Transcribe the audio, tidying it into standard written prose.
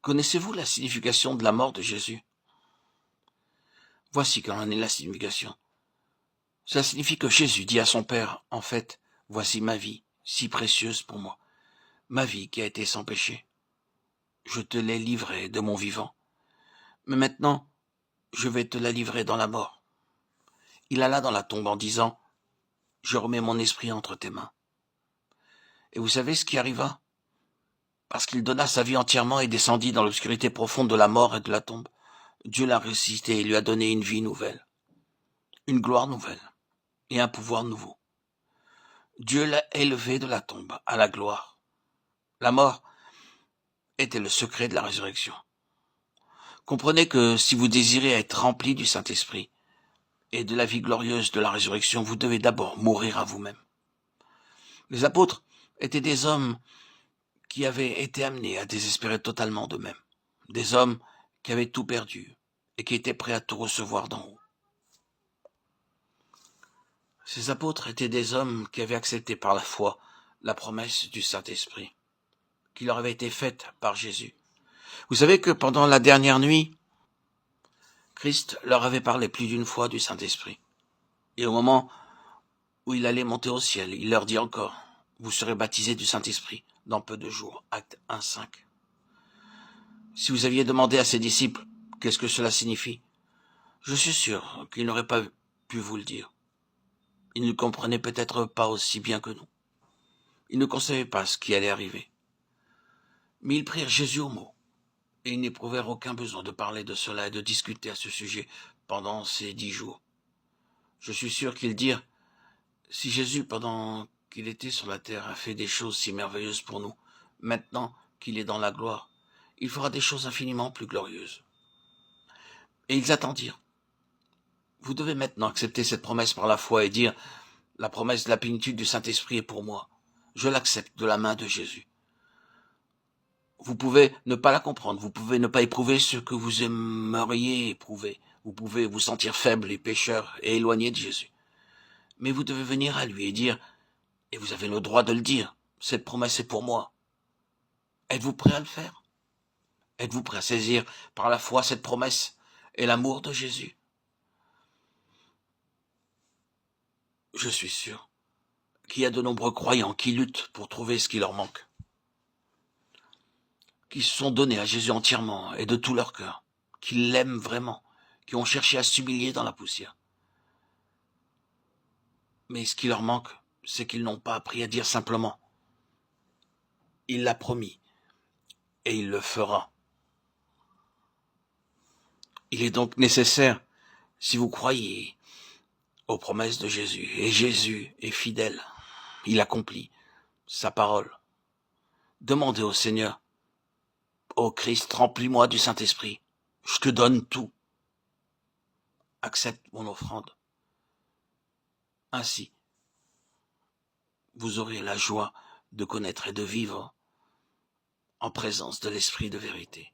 Connaissez-vous la signification de la mort de Jésus? Voici quelle en est la signification. Cela signifie que Jésus dit à son Père, en fait, voici ma vie, si précieuse pour moi, ma vie qui a été sans péché. Je te l'ai livrée de mon vivant, mais maintenant, je vais te la livrer dans la mort. Il alla dans la tombe en disant, je remets mon esprit entre tes mains. Et vous savez ce qui arriva? Parce qu'il donna sa vie entièrement et descendit dans l'obscurité profonde de la mort et de la tombe, Dieu l'a ressuscité et lui a donné une vie nouvelle, une gloire nouvelle et un pouvoir nouveau. Dieu l'a élevé de la tombe à la gloire. La mort était le secret de la résurrection. Comprenez que si vous désirez être rempli du Saint-Esprit et de la vie glorieuse de la résurrection, vous devez d'abord mourir à vous-même. Les apôtres étaient des hommes qui avaient été amenés à désespérer totalement d'eux-mêmes. Des hommes qui avaient tout perdu et qui étaient prêts à tout recevoir d'en haut. Ces apôtres étaient des hommes qui avaient accepté par la foi la promesse du Saint-Esprit, qui leur avait été faite par Jésus. Vous savez que pendant la dernière nuit, Christ leur avait parlé plus d'une fois du Saint-Esprit. Et au moment où il allait monter au ciel, il leur dit encore, vous serez baptisés du Saint-Esprit dans peu de jours. Acte 1:5. Si vous aviez demandé à ses disciples qu'est-ce que cela signifie, je suis sûr qu'ils n'auraient pas pu vous le dire. Ils ne comprenaient peut-être pas aussi bien que nous. Ils ne concevaient pas ce qui allait arriver. Mais ils prirent Jésus au mot, et ils n'éprouvèrent aucun besoin de parler de cela et de discuter à ce sujet pendant ces 10 jours. Je suis sûr qu'ils dirent, si Jésus, pendant qu'il était sur la terre, a fait des choses si merveilleuses pour nous, maintenant qu'il est dans la gloire, il fera des choses infiniment plus glorieuses. Et ils attendirent. Vous devez maintenant accepter cette promesse par la foi et dire, la promesse de la plénitude du Saint-Esprit est pour moi. Je l'accepte de la main de Jésus. Vous pouvez ne pas la comprendre, vous pouvez ne pas éprouver ce que vous aimeriez éprouver. Vous pouvez vous sentir faible et pécheur et éloigné de Jésus. Mais vous devez venir à lui et dire, et vous avez le droit de le dire, cette promesse est pour moi. Êtes-vous prêt à le faire? Êtes-vous prêt à saisir par la foi cette promesse et l'amour de Jésus? Je suis sûr qu'il y a de nombreux croyants qui luttent pour trouver ce qui leur manque, qui se sont donnés à Jésus entièrement et de tout leur cœur, qui l'aiment vraiment, qui ont cherché à s'humilier dans la poussière. Mais ce qui leur manque, c'est qu'ils n'ont pas appris à dire simplement « Il l'a promis et il le fera ». Il est donc nécessaire, si vous croyez aux promesses de Jésus, et Jésus est fidèle, il accomplit sa parole, demandez au Seigneur, ô Christ, remplis-moi du Saint-Esprit, je te donne tout, accepte mon offrande. Ainsi, vous aurez la joie de connaître et de vivre en présence de l'Esprit de vérité.